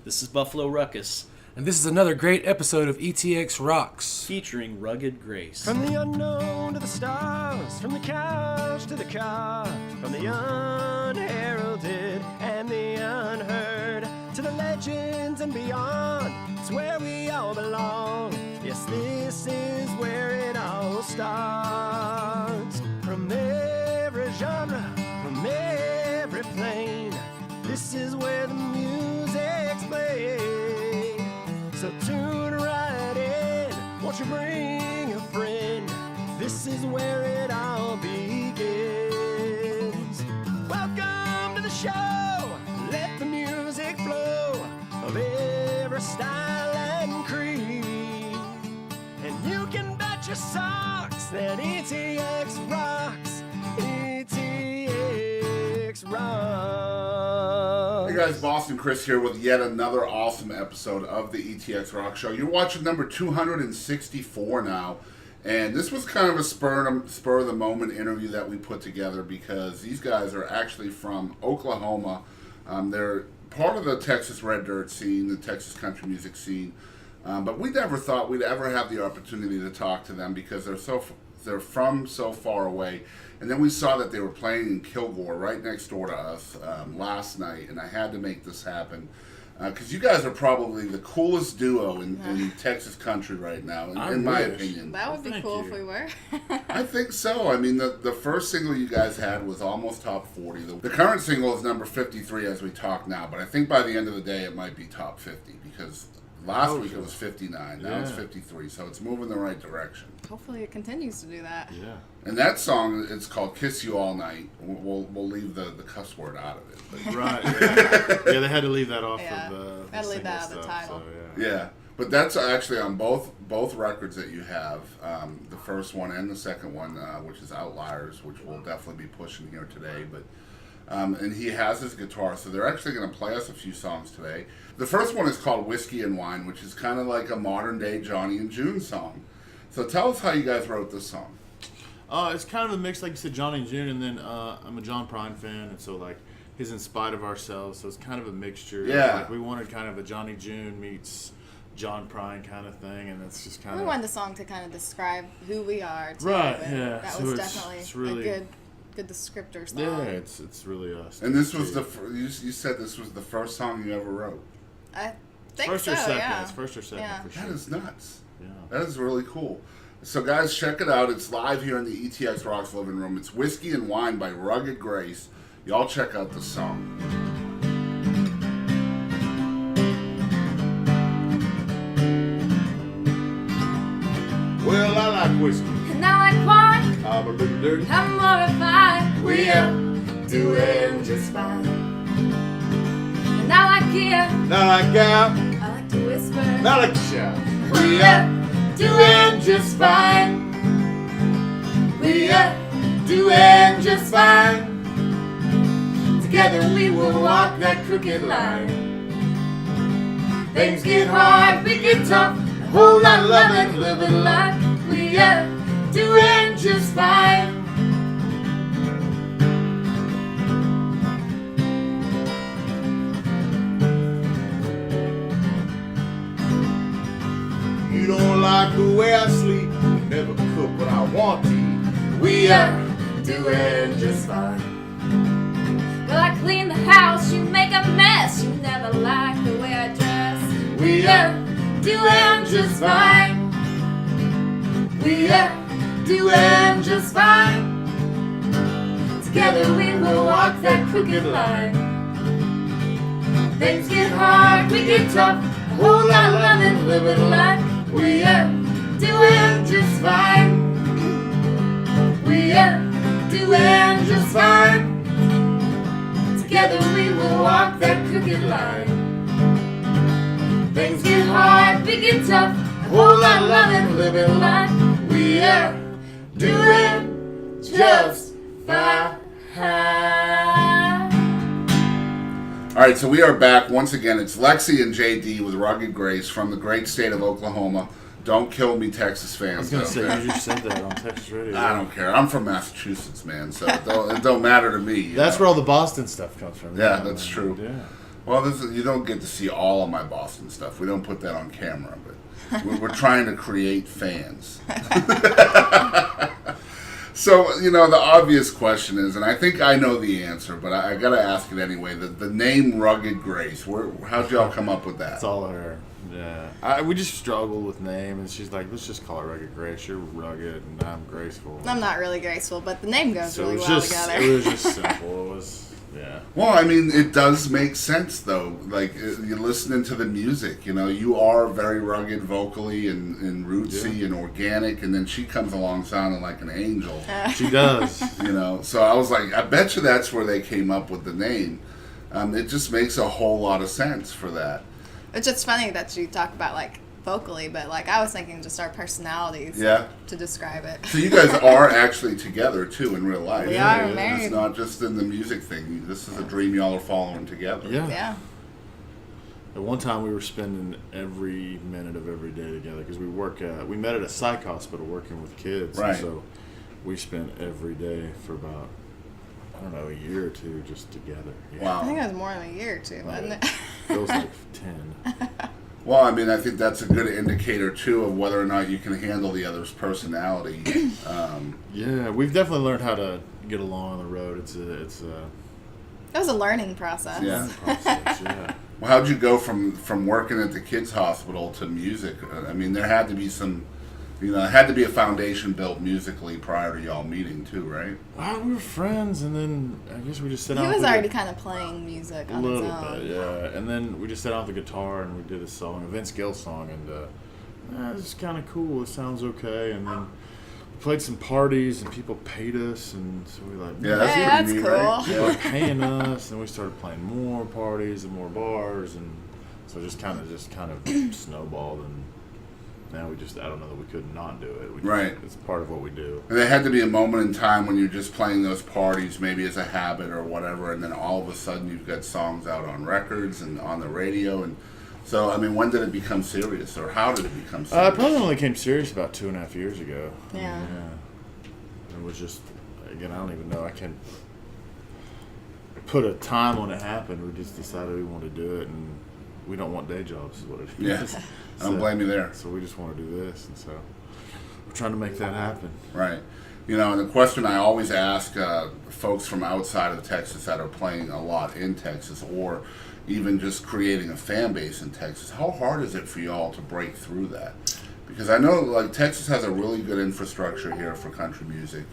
This is Buffalo Ruckus. And this is another great episode of ETX ROCKS. Featuring Rugged Grace. From the unknown to the stars, from the couch to the car, from the unheralded and the unheard, to the legends and beyond, it's where we all belong. Yes, this is where it all starts. From every genre, from every plane, this is where the music's played. So tune right in, won't you bring a friend? This is where it all begins. Welcome to the show, let the music flow of every style and creed. And you can bet your socks that ETX rocks, ETX rocks. Hey guys, Boston Chris here with yet another awesome episode of the ETX ROCKS Show. You're watching number 264 now, and this was kind of a spur of the moment interview that we put together because these guys are actually from Oklahoma. They're part of the Texas Red Dirt scene, the Texas country music scene, but we never thought we'd ever have the opportunity to talk to them because they're from so far away. And then we saw that they were playing in Kilgore, right next door to us, last night, and I had to make this happen. Because you guys are probably the coolest duo in Texas country right now, in my opinion. That would be cool if we were. I think so. I mean, the first single you guys had was almost top 40. The current single is number 53 as we talk now, but I think by the end of the day it might be top 50 because last week it was 59. Now it's 53, so it's moving the right direction. Hopefully it continues to do that. Yeah. And that song, it's called Kiss You All Night. We'll leave the cuss word out of it. But. Right. Yeah, they had to leave that off of the had to leave that out of the title. So, yeah. But that's actually on both records that you have, the first one and the second one, which is Outliers, which we'll definitely be pushing here today. But and he has his guitar, so they're actually going to play us a few songs today. The first one is called Whiskey and Wine, which is kind of like a modern-day Johnny and June song. So tell us how you guys wrote this song. It's kind of a mix, like you said, Johnny and June, and then I'm a John Prine fan, and so like his In Spite of Ourselves, so it's kind of a mixture. Yeah. Like we wanted kind of a Johnny June meets John Prine kind of thing, and it's just kind of... We wanted the song to kind of describe who we are, too. Right, yeah. That so was it's definitely a good descriptor song. Yeah, it's really us. And this was you said this was the first song you ever wrote. I think first so, or second. yeah. It's first or second, for sure. That is nuts. Yeah. That is really cool. So guys, check it out. It's live here in the ETX ROCKS living room. It's Whiskey and Wine by Rugged Grace. Y'all check out the song. Well, I like whiskey. And I like wine. I'm a little dirty. I'm mortified. We are doing just fine. And I like gear. Not like gal. I like to whisper. Not like to shout. We are doing just fine. We are doing just fine. Together we will walk that crooked line. Things get hard, we get tough. A whole lot of loving, living life. We are doing just fine. You don't like the way I sleep. Never cook what I want to eat. We are doing just fine. Well, I clean the house, you make a mess. You never like the way I dress. We are doing just fine. We are doing just fine. Together we will walk that crooked line. Things get hard, we get tough. A whole lot of loving, living life. We are doing just fine. We are doing just fine. Together we will walk that crooked line. Things get hard, we get tough. A whole lot of loving, living life. We are doing just fine. All right, so we are back once again. It's Lexie and JD with Rugged Grace from the great state of Oklahoma. Don't kill me, Texas fans. I was going to say, you just said that on Texas radio. I don't care. I'm from Massachusetts, man, so it don't matter to me. That's where all the Boston stuff comes from. Yeah, that's true. Well, you don't get to see all of my Boston stuff. We don't put that on camera, but we're trying to create fans. So, the obvious question is, and I think I know the answer, but I got to ask it anyway, the name Rugged Grace, how'd y'all come up with that? It's all her. Yeah. We just struggled with name, and she's like, let's just call her Rugged Grace. You're rugged, and I'm graceful. I'm not really graceful, but the name goes really well together. It was just simple. It was, yeah. Well, I mean, it does make sense, though. Like, you're listening to the music, you are very rugged vocally and rootsy and organic, and then she comes along sounding like an angel. She does. So I was like, I bet you that's where they came up with the name. It just makes a whole lot of sense for that. It's just funny that you talk about, like, vocally, but, like, I was thinking just our personalities to describe it. So you guys are actually together, too, in real life. We are married. It's not just in the music thing. This is a dream y'all are following together. Yeah. At one time, we were spending every minute of every day together because we met at a psych hospital working with kids. Right. So we spent every day for about, I don't know, a year or two just together. Yeah. Wow. I think it was more than a year or two, wasn't it? It was like 10. Well, I mean, I think that's a good indicator, too, of whether or not you can handle the other's personality. Yeah, we've definitely learned how to get along on the road. It was a learning process. Yeah. Yeah. Well, how'd you go from working at the kids' hospital to music? I mean, there had to be it had to be a foundation built musically prior to y'all meeting, too, right? Well, we were friends, and then I guess we just sat down. He was already kind of playing music on his own. A little bit, yeah. And then we just sat down with the guitar, and we did a song, a Vince Gill song, and it's kind of cool. It sounds okay. And then we played some parties, and people paid us, and so we like, that's cool. Right? People were paying us, and we started playing more parties and more bars, and so just kind of snowballed, and now I don't know that we could not do it. Right. It's part of what we do. And there had to be a moment in time when you're just playing those parties, maybe as a habit or whatever, and then all of a sudden you've got songs out on records and on the radio. And so, I mean, when did it become serious, or how did it become serious? It probably only came serious about 2.5 years ago. Yeah. It was just, again, I don't even know. I can't put a time when it happened. We just decided we wanted to do it, and we don't want day jobs, is what it is. Yeah. I don't blame you there. So we just want to do this, and so we're trying to make that happen. Right. And the question I always ask folks from outside of Texas that are playing a lot in Texas, or even just creating a fan base in Texas, how hard is it for y'all to break through that? Because I know, like, Texas has a really good infrastructure here for country music,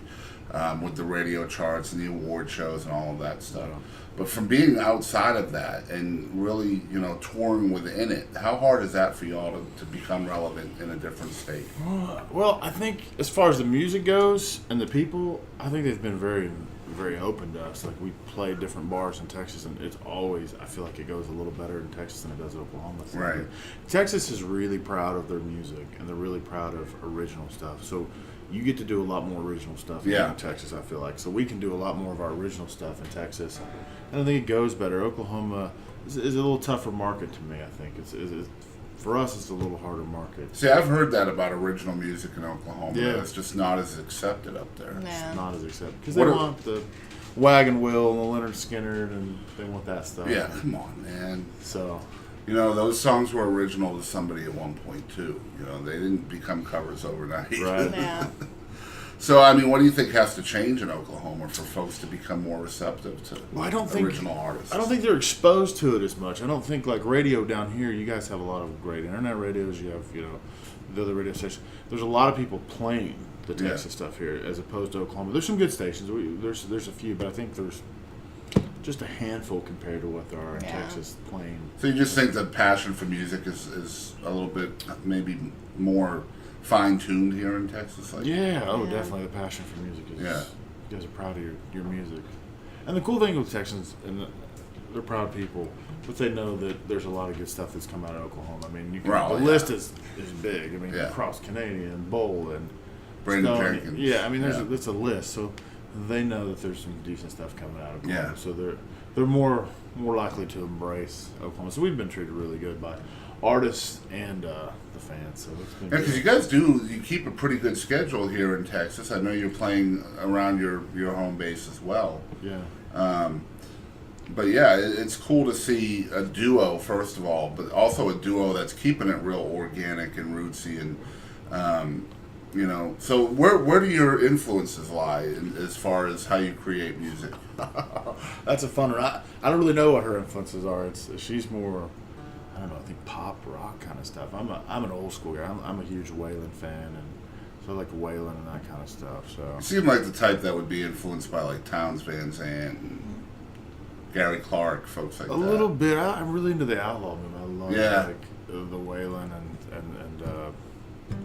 with the radio charts and the award shows and all of that stuff. But from being outside of that and really, touring within it, how hard is that for y'all to become relevant in a different state? Well, I think as far as the music goes and the people, I think they've been very, very open to us. Like, we play different bars in Texas, and it's always, I feel like it goes a little better in Texas than it does in Oklahoma. So right. Texas is really proud of their music, and they're really proud of original stuff. So you get to do a lot more original stuff in Texas, I feel like. So we can do a lot more of our original stuff in Texas. And I think it goes better. Oklahoma is a little tougher market to me, I think. It's for us, it's a little harder market. See, I've heard that about original music in Oklahoma. Yeah. It's just not as accepted up there. Yeah. It's not as accepted. Because they want the Wagon Wheel and the Leonard Skinner, and they want that stuff. Yeah, come on, man. So... those songs were original to somebody at one point, too. They didn't become covers overnight. Right. Yeah. So, I mean, what do you think has to change in Oklahoma for folks to become more receptive to original artists? I don't think they're exposed to it as much. I don't think, like, radio down here, you guys have a lot of great internet radios. You have, the other radio stations. There's a lot of people playing the Texas stuff here as opposed to Oklahoma. There's some good stations. There's a few, but I think there's just a handful compared to what there are in Texas playing. So you just think the passion for music is a little bit maybe more fine-tuned here in Texas? Definitely the passion for music is. Yeah. You guys are proud of your music. And the cool thing with Texans, and they're proud people, but they know that there's a lot of good stuff that's come out of Oklahoma. I mean, the list is big. I mean, Cross Canadian, Bowl, and Brandon Stone. Jenkins. Yeah, I mean, it's a list. So they know that there's some decent stuff coming out of Oklahoma. Yeah. So they're more likely to embrace Oklahoma. So we've been treated really good by artists and the fans. So it's been because you guys you keep a pretty good schedule here in Texas. I know you're playing around your home base as well. Yeah. But yeah, it's cool to see a duo, first of all, but also a duo that's keeping it real organic and rootsy. And, you know, so where do your influences lie as far as how you create music? That's a fun one. I don't really know what her influences are. She's more, I don't know, I think pop, rock kind of stuff. I'm an old school guy. I'm a huge Waylon fan, and so I like Waylon and that kind of stuff. So You seem like the type that would be influenced by like Townes Van Zandt and Gary Clark, folks like that. a little bit. I'm really into the outlaw movement. I love Yeah. like the Waylon and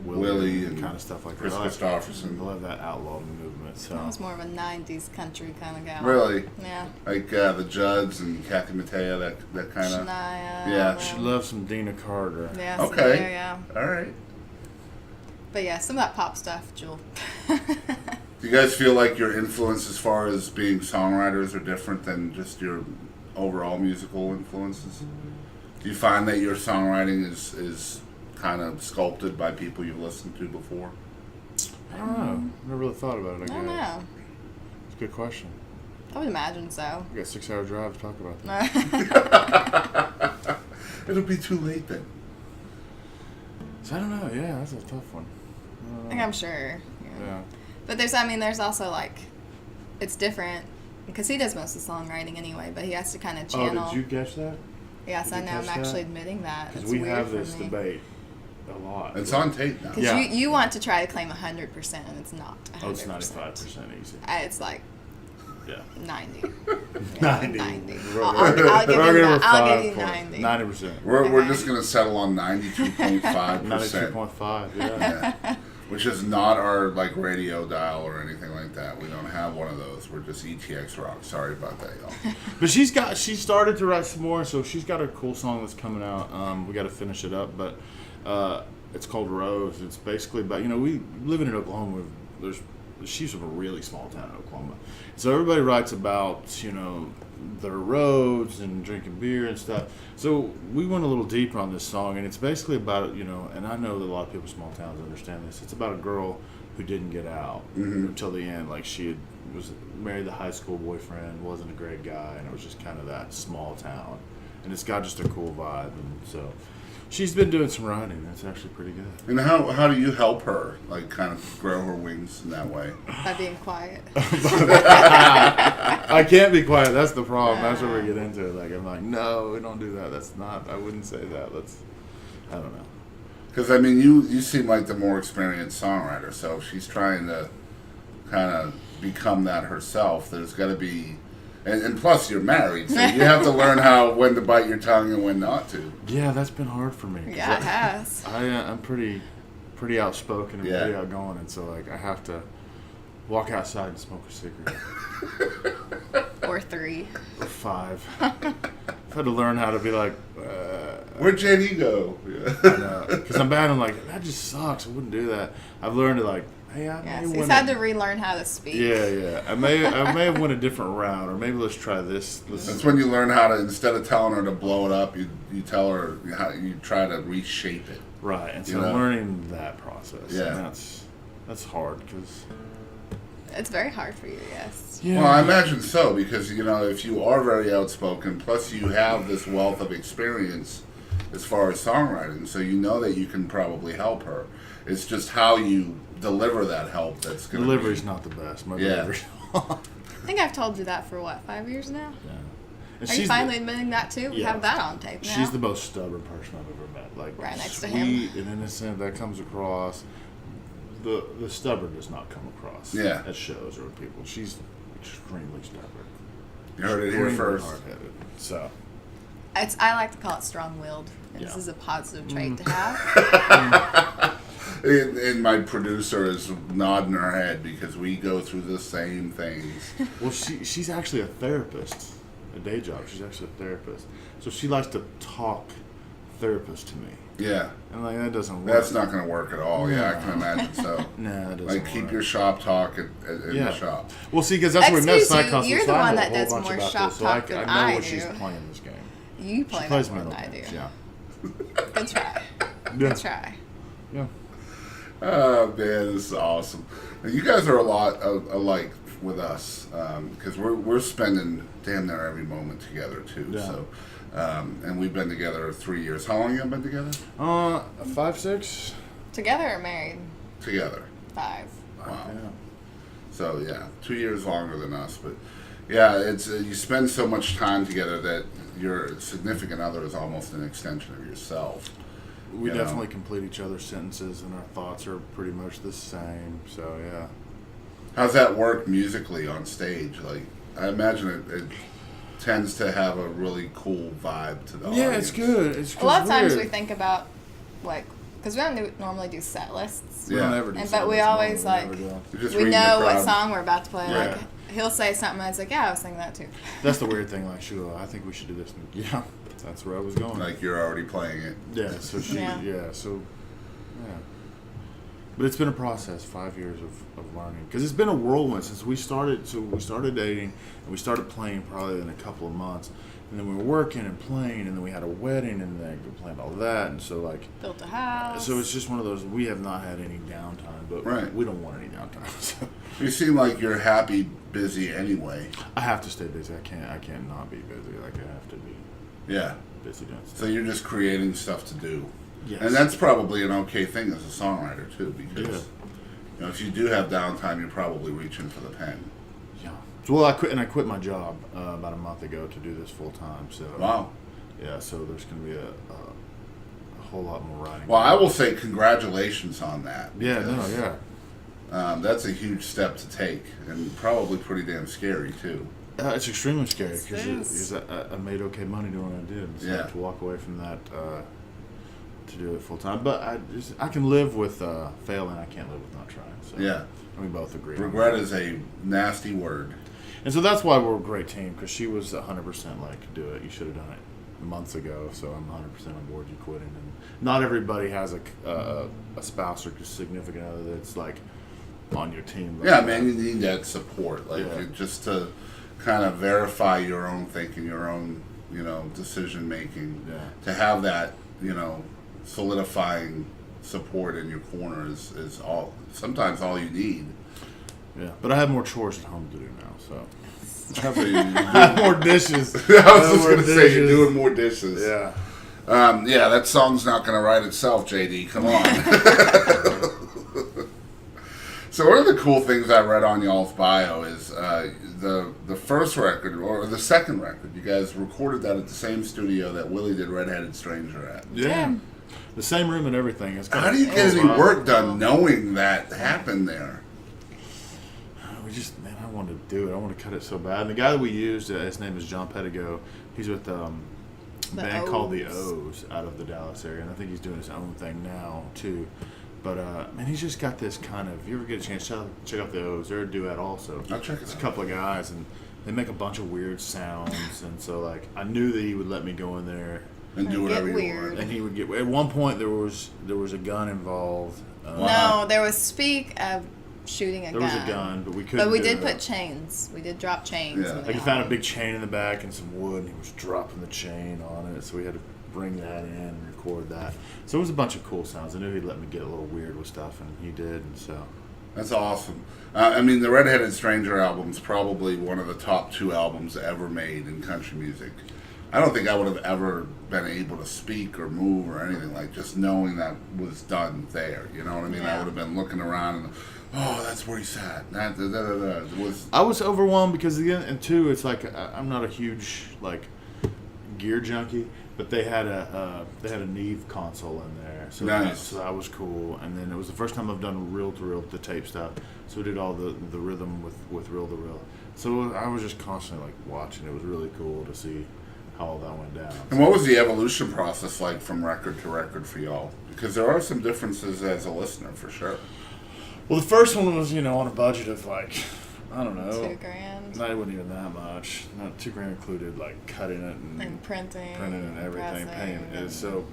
Willie and kind of stuff like Chris that. Christopherson. I love that outlaw movement. So I was more of a 90s country kind of gal. Really? Yeah. Like the Judds and Kathy Mattea, that kind of. Shania. Yeah. she loves some Dina Carter. Yeah. Okay. So there, yeah. All right. But yeah, some of that pop stuff, Jewel. Do you guys feel like your influence as far as being songwriters are different than just your overall musical influences? Do you find that your songwriting is kind of sculpted by people you've listened to before? I don't know. Never really thought about it. I don't know. It's a good question. I would imagine so. We got a 6-hour drive to talk about that. It'll be too late then. So I don't know. Yeah, that's a tough one. I think I'm sure. Yeah. But there's also like, it's different because he does most of the songwriting anyway. But he has to kind of channel. Oh, did you catch that? Yes, did I you know. I'm catch actually that? admitting that. Because It's we weird have for this me. debate a lot. It's on tape now. Because Yeah. you want to try to claim 100%, and it's not 100%. Oh, it's 95% easy. It's like Yeah. 90. 90. 90. We're- I'll give we're you gonna that. I'll give 5 you points. 90. 90%. We're Okay. just going to settle on 92.5%. 92.5, yeah. Yeah. Which is not our like radio dial or anything like that. We don't have one of those. We're just ETX ROCKS. Sorry about that, y'all. But she started to write some more, so she's got a cool song that's coming out. We got to finish it up, but it's called Rose. It's basically about, we living in Oklahoma. She's from a really small town in Oklahoma, so everybody writes about their roads and drinking beer and stuff. So we went a little deeper on this song, and it's basically about and I know that a lot of people in small towns understand this. It's about a girl who didn't get out until the end. Like she was married the high school boyfriend, wasn't a great guy, and it was just kind of that small town. And it's got just a cool vibe, and so she's been doing some writing. That's actually pretty good. And how do you help her, like, kind of grow her wings in that way? By being quiet. I can't be quiet. That's the problem. That's where we get into it. Like, I'm like, no, we don't do that. That's not. I wouldn't say that. I don't know. Because I mean, you seem like the more experienced songwriter. So if she's trying to kind of become that herself, there's got to be. And plus, you're married, so you have to learn when to bite your tongue and when not to. Yeah, that's been hard for me. Yeah, it has. I'm pretty outspoken and pretty outgoing, and so like I have to walk outside and smoke a cigarette. Or 3. Or 5. I've had to learn how to be like. Where'd JD go? I know, because I'm bad. I'm like, that just sucks. I wouldn't do that. I've learned to like, hey, I may Yes, win he's had to relearn how to speak. Yeah. I may have went a different route, or maybe let's try this. That's when you learn how to, instead of telling her to blow it up, you tell her how you try to reshape it. Right, and so I'm learning that process. Yeah, and that's hard because it's very hard for you. Yes. Yeah. Well, I imagine so, because if you are very outspoken, plus you have this wealth of experience as far as songwriting, so you know that you can probably help her. It's just how you deliver that help that's going to delivery's not the best. My delivery. I think I've told you that for 5 years now? Yeah. And Are you finally admitting that too? We Yeah. have that on tape now. She's the most stubborn person I've ever met. Like Right next to sweet him. and innocent, that comes across. The stubborn does not come across. Yeah. At shows or with people. She's extremely stubborn. You heard it here Extremely first. hard-headed. So. I like to call it strong-willed. And This Yeah. is a positive trait to have. And my producer is nodding her head because we go through the same things. Well, she's actually a therapist, a day job. She's actually a therapist. So she likes to talk therapist to me. Yeah. And like that doesn't work. That's not going to work at all. Yeah, I can imagine so. Nah, it doesn't Like, keep work. your shop talk in the shop. Well, see, because that's where we met Excuse you, Psych you're so the I one know that a whole does bunch more about shop this, so talk I than know I when do. she's playing this game. You play She plays that more than mental I do. games, yeah. Good try. Yeah. Good try. Yeah. Oh, man, this is awesome. You guys are a lot alike with us because we're spending damn near every moment together too. Yeah. So, and we've been together 3 years. How long have you been together? 5, 6. Together or married? Together. 5. Wow. Yeah. So yeah, 2 years longer than us, but yeah, it's you spend so much time together that your significant other is almost an extension of yourself. We You know? definitely complete each other's sentences, and our thoughts are pretty much the same. So yeah. How's that work musically on stage? Like, I imagine it tends to have a really cool vibe to the audience. Yeah, it's good. It's A lot of times weird. we think about, like, because we don't normally do set lists. We don't Yeah. ever do And- songs, but we no, always, we like, never do. You're just We reading know the what crowd. song we're about to play. Yeah. Like, he'll say something, I was like, yeah, I was thinking that too. That's the weird thing. Like, I think we should do this. And, yeah, that's where I was going. Like you're already playing it. yeah. So Yeah. Yeah. But it's been a process, 5 years of learning, because it's been a whirlwind since we started. So we started dating, and we started playing probably in a couple of months, and then we were working and playing, and then we had a wedding, and then we planned all that, and so like. Built a house. So it's just one of those. We have not had any downtime, but Right. we don't want any downtime. So You seem like you're happy, busy anyway. I have to stay busy. I can't not be busy. Like I have to be Yeah. busy doing stuff. So you're just creating stuff to do. Yes. And that's probably an okay thing as a songwriter too, because Yeah. you know if you do have downtime, you're probably reaching for the pen. Yeah. Well, I quit my job about a month ago to do this full time. So Wow. yeah. So there's going to be a whole lot more writing. Well, I will say congratulations on that. Yeah. No. because, Yeah. that's a huge step to take, and probably pretty damn scary too. It's extremely scary Yes, it because is. I made okay money doing what I did. So Yeah. to walk away from that to do it full time, but I can live with failing. I can't live with not trying. So Yeah. and we both agree. on Regret that. is a nasty word. And so that's why we're a great team, because she was 100% like, do it. You should have done it months ago. So I'm 100% on board you quitting. And not everybody has a spouse or significant other that's like on your team. Like Yeah, that. man, you need that support, like Yeah. just to kind of verify your own thinking, your own, decision making. Yeah. To have that, solidifying support in your corner is all sometimes all you need. Yeah, but I have more chores at home to do now, so So you do- I have more dishes. I was just More gonna say you're dishes. doing more dishes. Yeah. Yeah, that song's not gonna write itself, JD. Come on. So one of the cool things I read on y'all's bio is the first record or the second record. You guys recorded that at the same studio that Willie did Redheaded Stranger at. Yeah. The same room and everything. It's How do you get any work done knowing that happened there? Man, I wanted to do it. I want to cut it so bad. And the guy that we used, his name is John Pettigo. He's with a band called the O's out of the Dallas area, and I think he's doing his own thing now too. But man, he's just got this kind of. If you ever get a chance, check out the O's. They're a duet also. I'll check it It's out. a couple of guys, and they make a bunch of weird sounds. And so, like, I knew that he would let me go in there, And do Get whatever you weird. want. and he would get. At one point, there was a gun involved. No, there was speak of shooting a There gun. was a gun, but we couldn't. But we do did it. put chains. We did drop chains. Yeah. in the Like he found a album. big chain in the back and some wood, and he was dropping the chain on it. So we had to bring that in and record that. So it was a bunch of cool sounds. I knew he'd let me get a little weird with stuff, and he did. And so That's awesome. I mean, the Redheaded Stranger album's probably one of the top 2 albums ever made in country music. I don't think I would have ever been able to speak or move or anything, like just knowing that was done there. You know what I mean? I Yeah. would have been looking around and, oh, that's where he sat. That, It was, I was overwhelmed because again, and two, it's like I'm not a huge like gear junkie, but they had a Neve console in there, so Nice. so that was cool. And then it was the first time I've done reel to reel to tape stuff, so we did all the rhythm with reel to reel. So I was just constantly like watching. It was really cool to see how all that went down. and what was the evolution process like from record to record for y'all? Because there are some differences as a listener, for sure. Well, the first one was on a budget of like I don't know, $2,000. Not it wasn't even that much. Not $2,000 included like cutting it And printing. and everything, pressing, paying. And and- so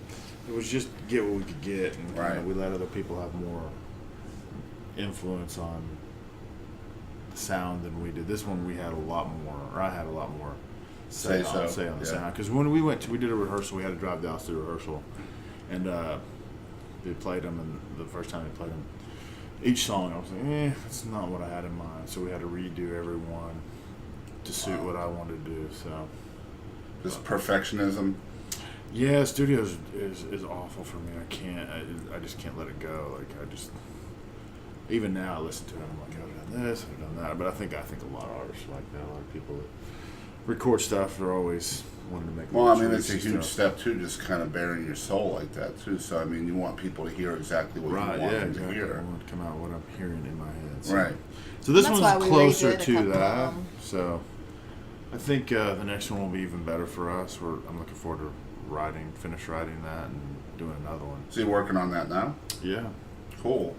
it was just get what we could get, and Right. we let other people have more influence on the sound than we did. This one we had a lot more, or I had a lot more say on the yeah. sound. Because when we did a rehearsal, we had to drive down to the rehearsal, and they played them, and the first time they played them, each song I was like, that's not what I had in mind. So we had to redo every one to suit what I wanted to do. So just perfectionism. Yeah, studio is awful for me. I just can't let it go. Like even now I listen to it, I'm like, I've done this, I've done that. But I think a lot of artists are like that. A lot of people that record stuff are always wanting to make. Well, I mean, it's a huge step too, just kind of bearing your soul like that too. So I mean, you want people to hear exactly what you want them to hear. I want to come out what I'm hearing in my head. So. Right. So this one's closer to that. So I think the next one will be even better for us. I'm looking forward to finish writing that and doing another one. So you're working on that now? Yeah. Cool.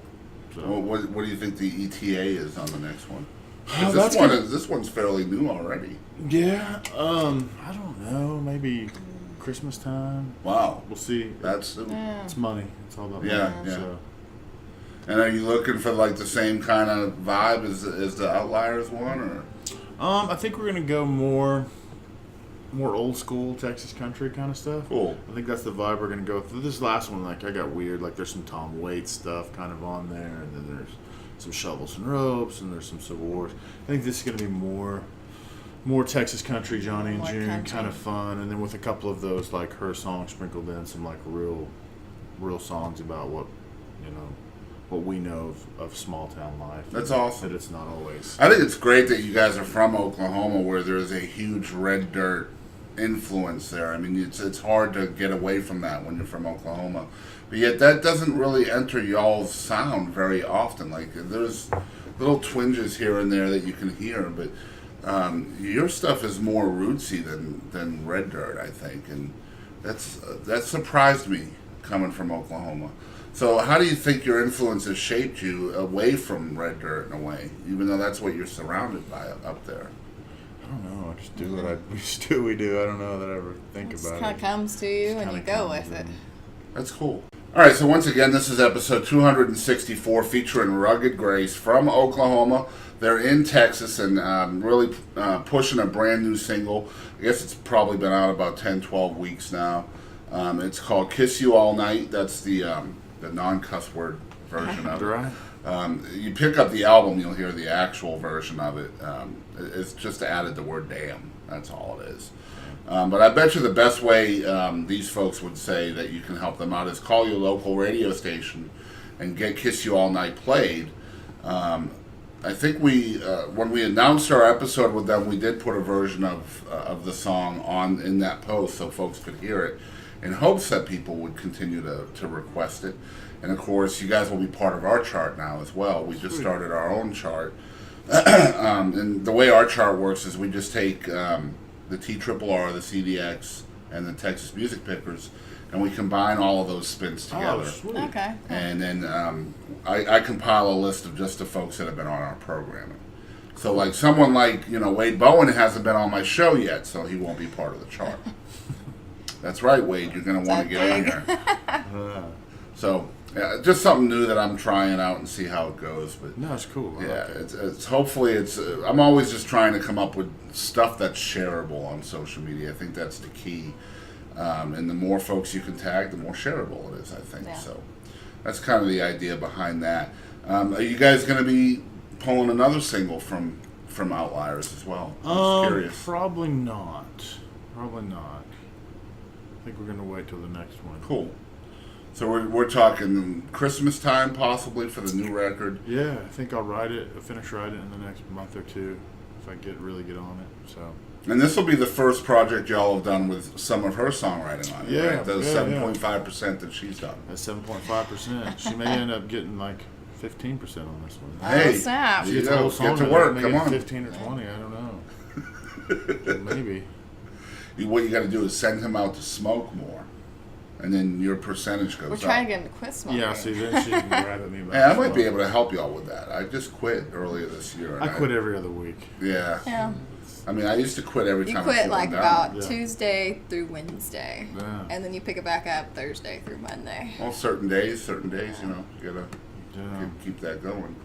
So what do you think the ETA is on the next one? This one's fairly new already. Yeah. I don't know. Maybe Christmas time. Wow. We'll see. It's money. It's all about money. Yeah. So. And are you looking for like the same kind of vibe as the Outliers one, or? I think we're gonna go more old school Texas country kind of stuff. Cool. I think that's the vibe we're gonna go through. This last one, like I got weird. Like there's some Tom Waits stuff kind of on there, and then there's some Shovels and Ropes, and there's some Civil Wars. I think this is gonna be more Texas country, Johnny and June, kind of fun, and then with a couple of those like her songs sprinkled in, some like real songs about what we know of small town life. That's awesome. That it's not always. I think it's great that you guys are from Oklahoma, where there's a huge red dirt influence there. I mean, it's hard to get away from that when you're from Oklahoma, but yet that doesn't really enter y'all's sound very often. Like there's little twinges here and there that you can hear, but your stuff is more rootsy than red dirt, I think, and that surprised me coming from Oklahoma. So how do you think your influence has shaped you away from red dirt in a way, even though that's what you're surrounded by up there? I don't know. I just do what we do. I don't know that I ever think about it. It kind of comes to you and you go with it. That's cool. All right, so once again, this is episode 264 featuring Rugged Grace from Oklahoma. They're in Texas and really pushing a brand new single. I guess it's probably been out about 10, 12 weeks now. It's called Kiss You All Night. That's the non-cuss word version of it. You pick up the album, you'll hear the actual version of it. It's just added the word damn. That's all it is. But I bet you the best way these folks would say that you can help them out is call your local radio station and get Kiss You All Night played. I think when we announced our episode with them, we did put a version of the song in that post so folks could hear it, in hopes that people would continue to request it. And of course, you guys will be part of our chart now as well. We just started our own chart. And the way our chart works is we just take the TRRR, the CDX, and the Texas Music Pickers, and we combine all of those spins together. Oh, okay. And then I compile a list of just the folks that have been on our programming. So like someone like Wade Bowen hasn't been on my show yet, so he won't be part of the chart. That's right, Wade. You're going to want to get on here. So, just something new that I'm trying out and see how it goes. But no, it's cool. Yeah, it's hopefully I'm always just trying to come up with stuff that's shareable on social media. I think that's the key. And the more folks you can tag, the more shareable it is, I think. Yeah. So, that's kind of the idea behind that. Are you guys going to be pulling another single from Outliers as well? I'm curious. Probably not. I think we're going to wait till the next one. Cool. So we're talking Christmas time possibly for the new record? Yeah, I think I'll finish writing it in the next month or two if I really get on it. So. And this will be the first project y'all have done with some of her songwriting on it, right? The 7.5% that she's done. That's 7.5%. She may end up getting like 15% on this one. Hey, snap. She gets the whole song get to work, come on. 15 or 20, I don't know. Maybe. What you got to do is send him out to smoke more, and then your percentage goes up. We're trying to get him to quit smoking. Yeah, see, then she can grab at me about Hey, I might be able to help y'all with that. I just quit earlier this year. I quit every other week. Yeah. I mean, I used to quit every time. You quit like about Yeah. Tuesday through Wednesday, and then you pick it back up Thursday through Monday. Well, certain days, you gotta keep that going.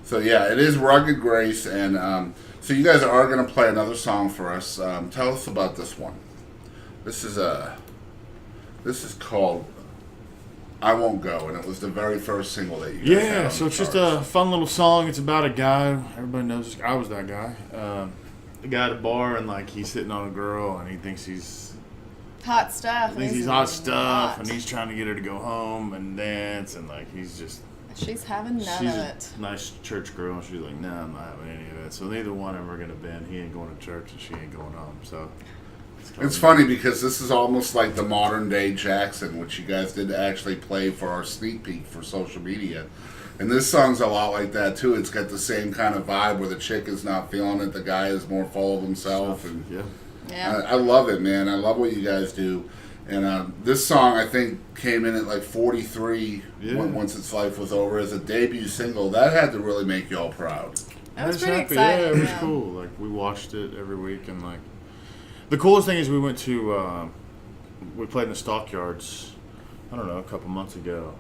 So yeah, it is Rugged Grace, and so you guys are going to play another song for us. Tell us about this one. This is called I Won't Go, and it was the very first single that you guys had on so the it's just charts. a fun little song. It's about a guy. Everybody knows this. I was that guy. The guy at a bar, and like he's hitting on a girl, and he thinks he's Hot stuff. hot stuff, and he's trying to get her to go home and dance, and like he's just. She's having none She's of a it. nice church girl, and she's like, nah, I'm not having any of it. So neither one of them are going to bend. He ain't going to church, and she ain't going home. So It's funny because this is almost like the modern day Jackson, which you guys did actually play for our sneak peek for social media. And this song's a lot like that too. It's got the same kind of vibe where the chick is not feeling it, the guy is more full of himself. And Yeah. I love it, man. I love what you guys do. And this song, I think, came in at like 43 once its life was over as a debut single. That had to really make y'all proud. That was I pretty happy. exciting. Yeah, it was cool. Like we watched it every week, and like the coolest thing is we went to we played in the Stockyards. I don't know, a couple months ago,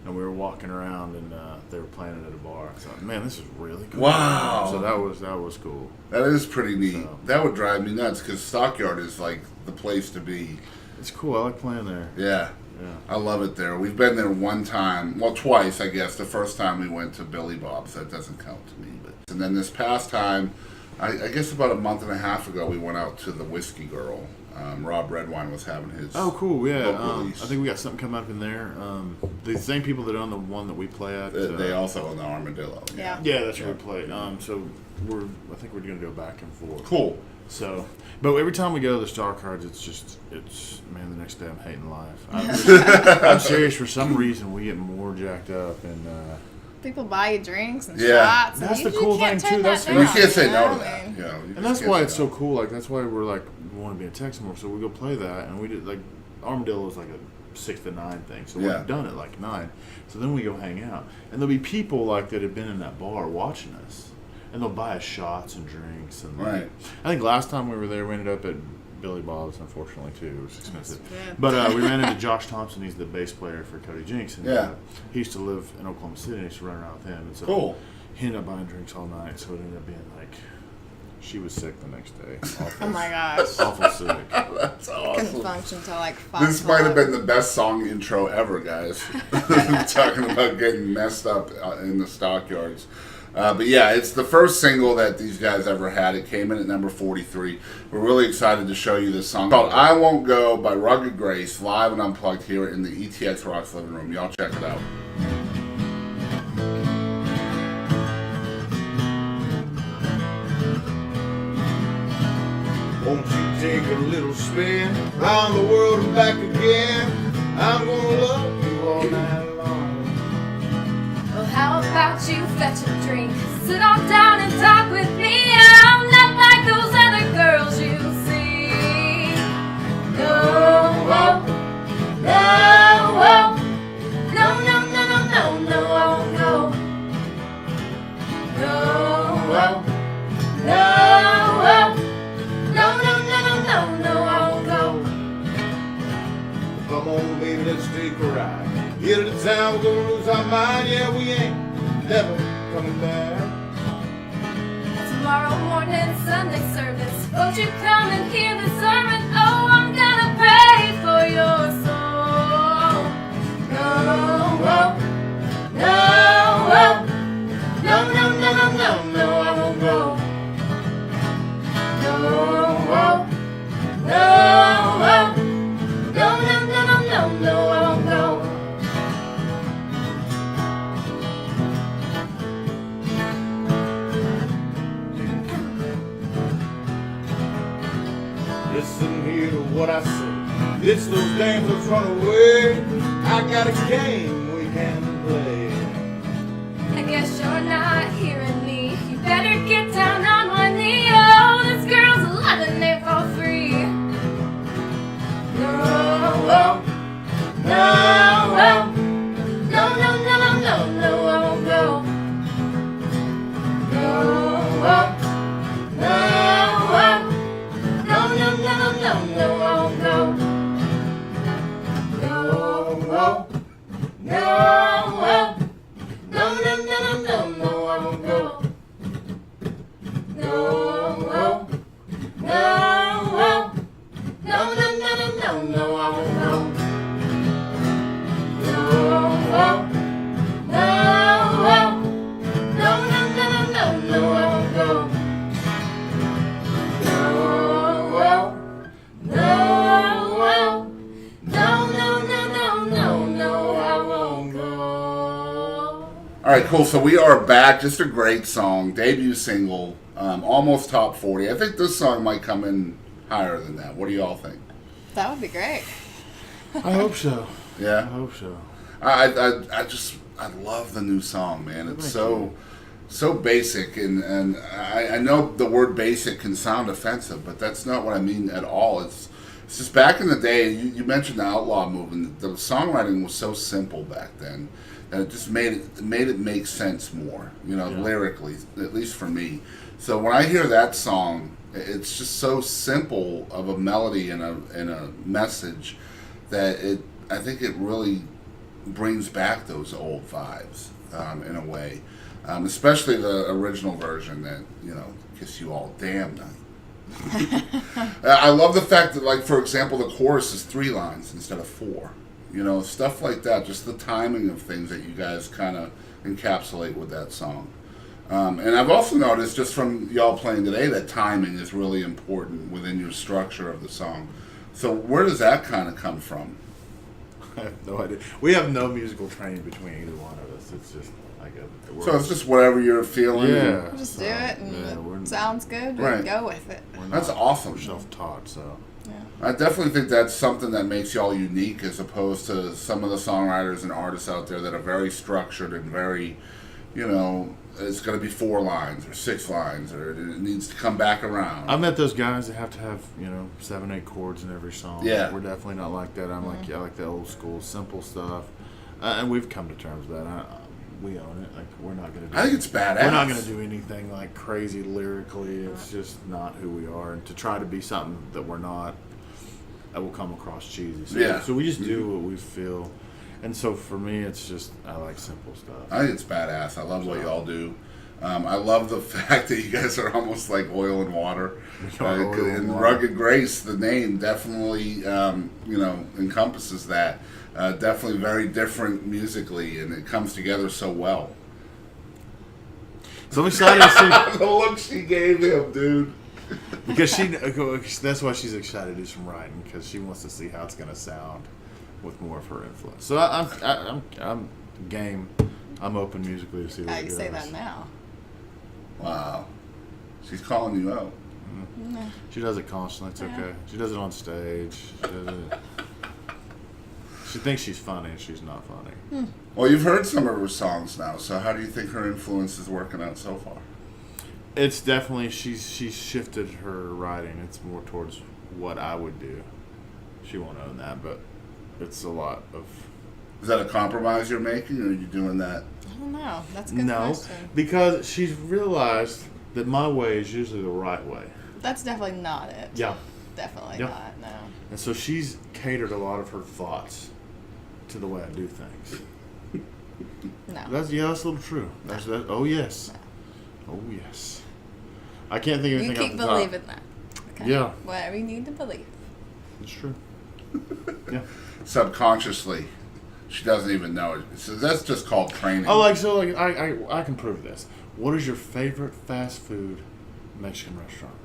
and we were walking around, and they were playing it at a bar. I thought, man, this is really cool. Wow. So that was cool. That is pretty neat. So. That would drive me nuts because Stockyard is like the place to be. It's cool. I like playing there. Yeah. Yeah. I love it there. We've been there one time, well, twice, I guess. The first time we went to Billy Bob's. That doesn't count to me. But and then this past time, I guess about a month and a half ago, we went out to the Whiskey Girl. Rob Redwine was having his. Oh, cool! Yeah, book release. I think we got something coming up in there. The same people that own the one that we play at. They also own the Armadillo. Yeah. Yeah, that's where we play. So I think we're gonna go back and forth. Cool. So, but every time we go to the Star Cards, man, the next day I'm hating life. I'm serious. For some reason, we get more jacked up, and People buy you drinks and Yeah. shots. That's and the you cool can't thing, turn too. that That's down, You can't say you no know? to that. I mean, You know, you and just that's can't why say it's no. so cool. Like that's why we're like we want to be in Texas more. So we go play that, and we did like Armadillo is like a 6 to 9 thing. So Yeah. we're done at like 9. So then we go hang out, and there'll be people like that have been in that bar watching us, and they'll buy us shots and drinks. And Right. I think last time we were there, we ended up at Billy Bob's, unfortunately too. It was expensive. good. But we ran into Josh Thompson. He's the bass player for Cody Jinks. And, Yeah. he used to live in Oklahoma City, and I used to run around with him. And so Cool. he ended up buying drinks all night, so it ended up being like she was sick the next day. Awful, Oh my gosh. awful sick. That's Couldn't awesome. function until like 5 This might have o'clock. been the best song intro ever, guys. Talking about getting messed up in the Stockyards. But yeah, it's the first single that these guys ever had. It came in at number 43. We're really excited to show you this song called I Won't Go by Rugged Grace, live and unplugged here in the ETX Rocks living room. Y'all check it out. Won't you take a little spin around the world and back again? I'm gonna love you all night long. Well, how about you fetch a drink? Sit on down and talk with me. I'm not like those other girls you see. No, no, no, no, no, no, no, no, no, I won't go. No, no, no, no, no, no, no, no, I won't go. Come on, baby, let's take a ride. Get to town, we're gonna lose our mind. Yeah, we ain't never coming back. Tomorrow morning, Sunday service. Won't you come and hear the sermon? Oh, I'm gonna pray for your soul. No, no, no, no, no, no, no, no, I won't go. No, no, no, no, no, no, no, no, I won't go. Listen here to what I say. It's those games that's run away. I got a game we can play. I guess you're not hearing me. You better get down on one knee. Oh, this girl's loving it for free. No, no, no, no, no, no, no, no, I won't go. No, no, no, no, no, no, no, I won't go. No, no, no, no, no, no, no, no, I won't go. No, no, no, no, no, no, no, no, I won't go. All right, cool. So we are back. Just a great song, debut single, almost top 40. I think this song might come in higher than that. What do you all think? That would be great. I hope so. Yeah, I hope so. I love the new song, man. It's so basic, and I know the word basic can sound offensive, but that's not what I mean at all. It's just back in the day. You mentioned the outlaw movement. The songwriting was so simple back then that it just made it make sense more, lyrically, at least for me. So when I hear that song, it's just so simple of a melody and a message that I think it really brings back those old vibes in a way, especially the original version that Kiss You All Damn Night. I love the fact that, like, for example, the chorus is 3 lines instead of 4. Stuff like that. Just the timing of things that you guys kind of encapsulate with that song. And I've also noticed, just from y'all playing today, that timing is really important within your structure of the song. So where does that kind of come from? I have no idea. We have no musical training between either one of us. It's just like so it's just whatever you're feeling. Yeah. We'll just do it, and it sounds good. We Right. go with it. That's awesome. We're self-taught, so. Yeah. I definitely think that's something that makes y'all unique, as opposed to some of the songwriters and artists out there that are very structured and very, it's going to be 4 lines or 6 lines, or it needs to come back around. I met those guys that have to have 7-8 chords in every song. Yeah. We're definitely not like that. I like the old school simple stuff, and we've come to terms with that. We own it. Like, we're not going to. I think it's badass. We're not going to do anything like crazy lyrically. It's just not who we are, and to try to be something that we're not, that will come across cheesy. So we just do what we feel. And so for me, it's just, I like simple stuff. I think it's badass. I love what y'all do. I love the fact that you guys are almost like oil and water. And Rugged Grace, the name definitely, encompasses that. Definitely very different musically, and it comes together so well. So I'm excited to see the look she gave him, dude. Because that's why she's excited to do some writing, because she wants to see how it's going to sound with more of her influence. So I'm game. I'm open musically to see what You say that now. Wow. She's calling you out. Mm-hmm. No. She does it constantly. It's okay. She does it on stage. She thinks she's funny, and she's not funny. Well, you've heard some of her songs now, so how do you think her influence is working out so far? It's definitely, she's shifted her writing. It's more towards what I would do. She won't own that, but it's a lot of... Is that a compromise you're making, or are you doing that? I don't know. That's a good question. No, because she's realized that my way is usually the right way. That's definitely not it. Yeah. Definitely not, no. And so she's catered a lot of her thoughts to the way I do things. No. That's a little true. That's that. Oh, yes. No. Oh, yes. I can't think of anything You keep believing that. Okay? Yeah. Whatever you need to believe. It's true. Yeah. Subconsciously, she doesn't even know it. So that's just called training. I can prove this. What is your favorite fast food Mexican restaurant?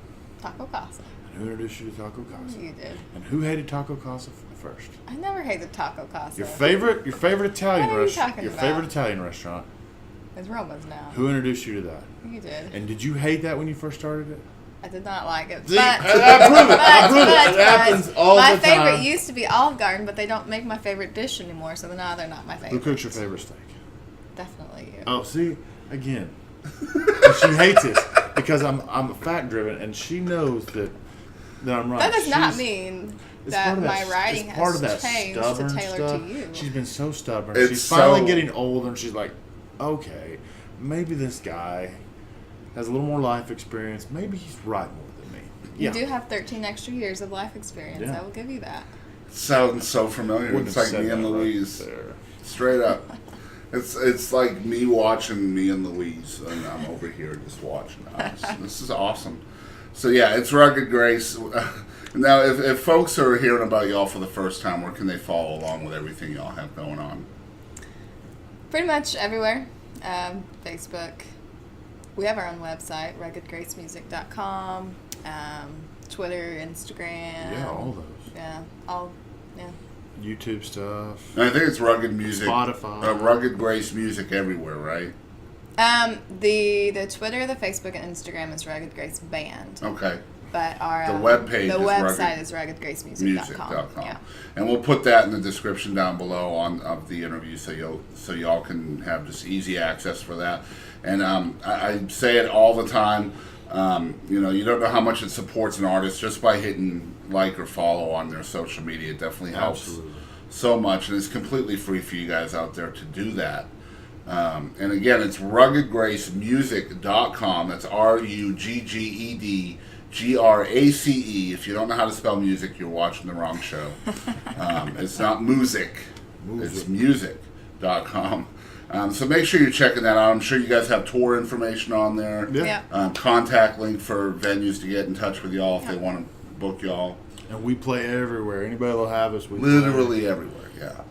Taco Casa. And who introduced you to Taco Casa? You did. And who hated Taco Casa first? I never hated Taco Casa. Your favorite Italian What are you restaurant. talking Your about? favorite Italian restaurant. It's Roma's now. Who introduced you to that? You did. And did you hate that when you first started it? I did not like it. See, But I prove it. It happens all the time. My favorite used to be Olive Garden, but they don't make my favorite dish anymore, so now they're not my favorite. Who cooks your favorite steak? Definitely you. Oh, see, again, and she hates it because I'm fact driven, and she knows that I'm right. That does not mean that my writing has changed to tailor to you. She's been so stubborn. She's finally getting older, and she's like, okay, maybe this guy has a little more life experience. Maybe he's right more than me. You do have 13 extra years of life experience. Yeah. I will give you that. Sounds so familiar. It's like me and Louise. Right, straight up. It's like me watching me and Louise, and I'm over here just watching us. This is awesome. So yeah, it's Rugged Grace. Now, if folks are hearing about y'all for the first time, where can they follow along with everything y'all have going on? Pretty much everywhere. Facebook. We have our own website, ruggedgracemusic.com. Twitter, Instagram. Yeah, all those. Yeah, YouTube stuff. And I think it's Rugged Music. Spotify. Rugged Grace Music everywhere, right? The Twitter, the Facebook, and Instagram is Rugged Grace Band. Okay. But our the website is ruggedgracemusic.com. Yeah. And we'll put that in the description down below of the interview, so y'all can have just easy access for that. And I say it all the time. You don't know how much it supports an artist just by hitting like or follow on their social media. It definitely helps so much, and it's completely free for you guys out there to do that. And again, it's ruggedgracemusic.com. That's RUGGEDGRACE. If you don't know how to spell music, you're watching the wrong show. It's not music. It's music.com. So make sure you're checking that out. I'm sure you guys have tour information on there. Yeah. Contact link for venues to get in touch with y'all if they want to book y'all. And we play everywhere. Anybody will have us. We Literally everywhere. Yeah.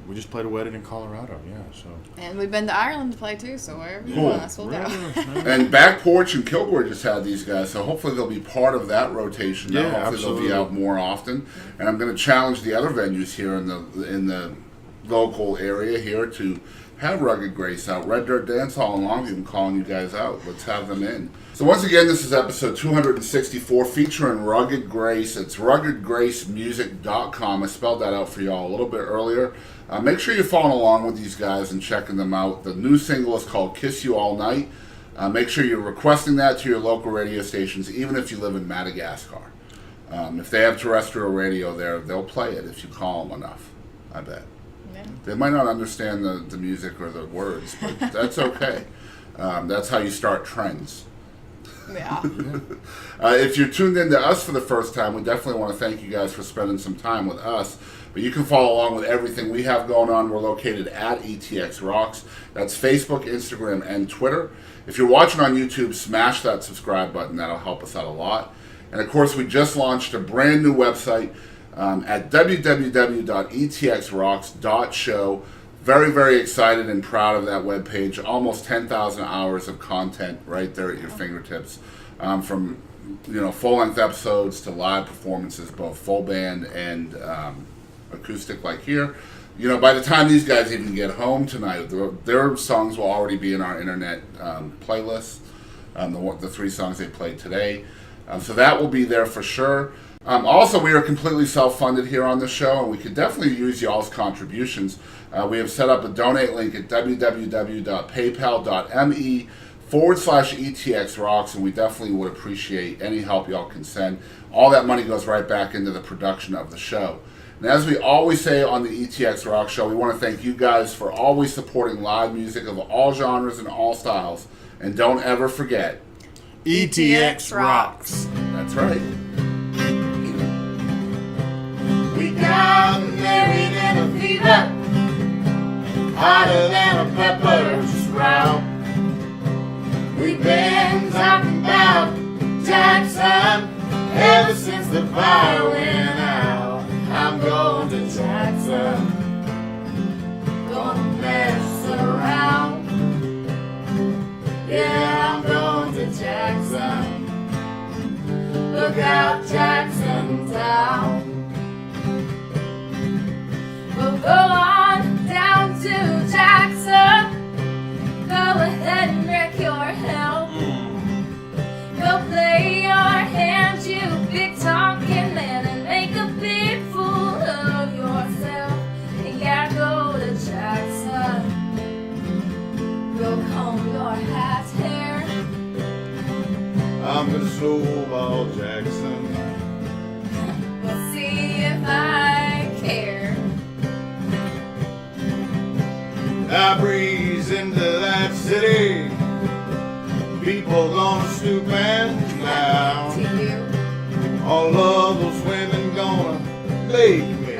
We just played a wedding in Colorado. Yeah. So. And we've been to Ireland to play too. So wherever you want us, we'll go. And Back Porch and Kilgore just had these guys, so hopefully they'll be part of that rotation. Yeah, hopefully absolutely. they'll be out more often. And I'm going to challenge the other venues here in the local area here to have Rugged Grace out. Red Dirt Dance Hall in Longview, I'm calling you guys out. Let's have them in. So once again, this is episode 264 featuring Rugged Grace. It's ruggedgracemusic.com. I spelled that out for y'all a little bit earlier. Make sure you're following along with these guys and checking them out. The new single is called Kiss You All Night. Make sure you're requesting that to your local radio stations, even if you live in Madagascar. If they have terrestrial radio there, they'll play it if you call them enough, I bet. Yeah. They might not understand the music or the words, but that's okay. That's how you start trends. Yeah. If you're tuned in to us for the first time, we definitely want to thank you guys for spending some time with us. But you can follow along with everything we have going on. We're located at ETX Rocks. That's Facebook, Instagram, and Twitter. If you're watching on YouTube, smash that subscribe button. That'll help us out a lot. And of course, we just launched a brand new website at www.etxrocks.show. Very, very excited and proud of that webpage. Almost 10,000 hours of content right there at your fingertips. From full-length episodes to live performances, both full band and acoustic like here. By the time these guys even get home tonight, their songs will already be in our internet playlist. The 3 songs they played today. So that will be there for sure. Also, we are completely self-funded here on the show, and we could definitely use y'all's contributions. We have set up a donate link at www.paypal.me/ETXRocks, and we definitely would appreciate any help y'all can send. All that money goes right back into the production of the show. And as we always say on the ETX Rock Show, we want to thank you guys for always supporting live music of all genres and all styles. And don't ever forget, ETX Rocks. That's right. We got married in a fever, hotter than a pepper sprout. We've been talking about Jackson ever since the fire went out. I'm going to Jackson, gonna mess around. Yeah, I'm going to Jackson. Look out, Jackson Town. We'll go on down to Jackson. Go ahead and wreck your help. Go play your hand, you big talking man, and make a big fool of yourself. And yeah, go to Jackson. Go comb your hat hair. I'm gonna snowball Jackson. We'll see if I care. I breeze into that city. People gonna stoop and To down. you. All of those women gonna make me.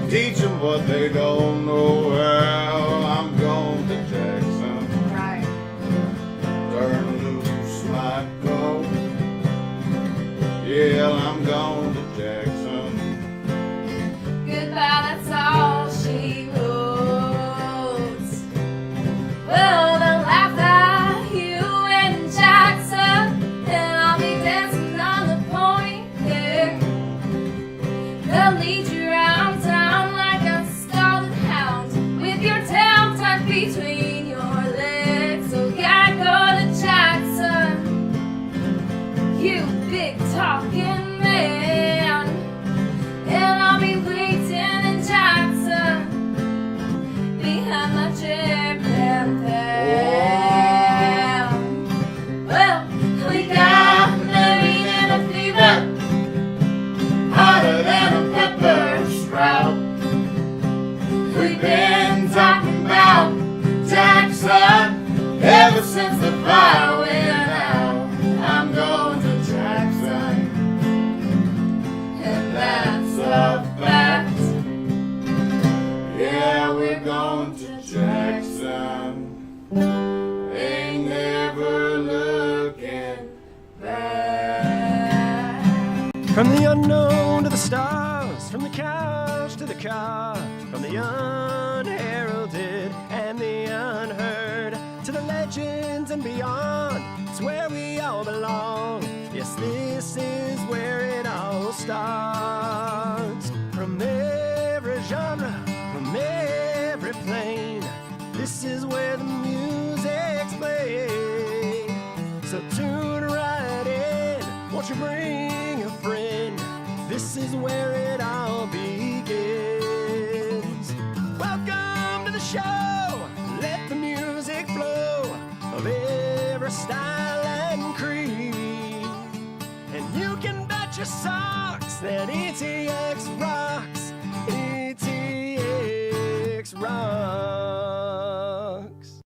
Teach them what they don't know how. I'm going to Jackson. Right. Turn loose my coat. Yeah, I'm going to Jackson. Goodbye, that's all she wrote. Well, they'll laugh at you in Jackson, and I'll be dancing on the point there. They'll lead you around town between your legs. So gotta go to Jackson, you big talking man. And I'll be waiting in Jackson behind my J-Pan fan. Well, we got married in a fever, hotter than a pepper sprout. We've been talking about Jackson ever since the fire went out. I'm going to Jackson, and that's a fact. Yeah, we're going to Jackson, ain't never looking back. From the unknown to the stars, from the couch to the car, from the unheralded and the unheard, to the legends and beyond, it's where we all belong. Yes, this is where it all starts. From every genre, from every plane, this is where the music's played. So tune right in, won't you bring a friend? This is where it all begins. Welcome to the show, let the music flow of every style and creed. And you can bet your socks that ETX rocks, ETX rocks.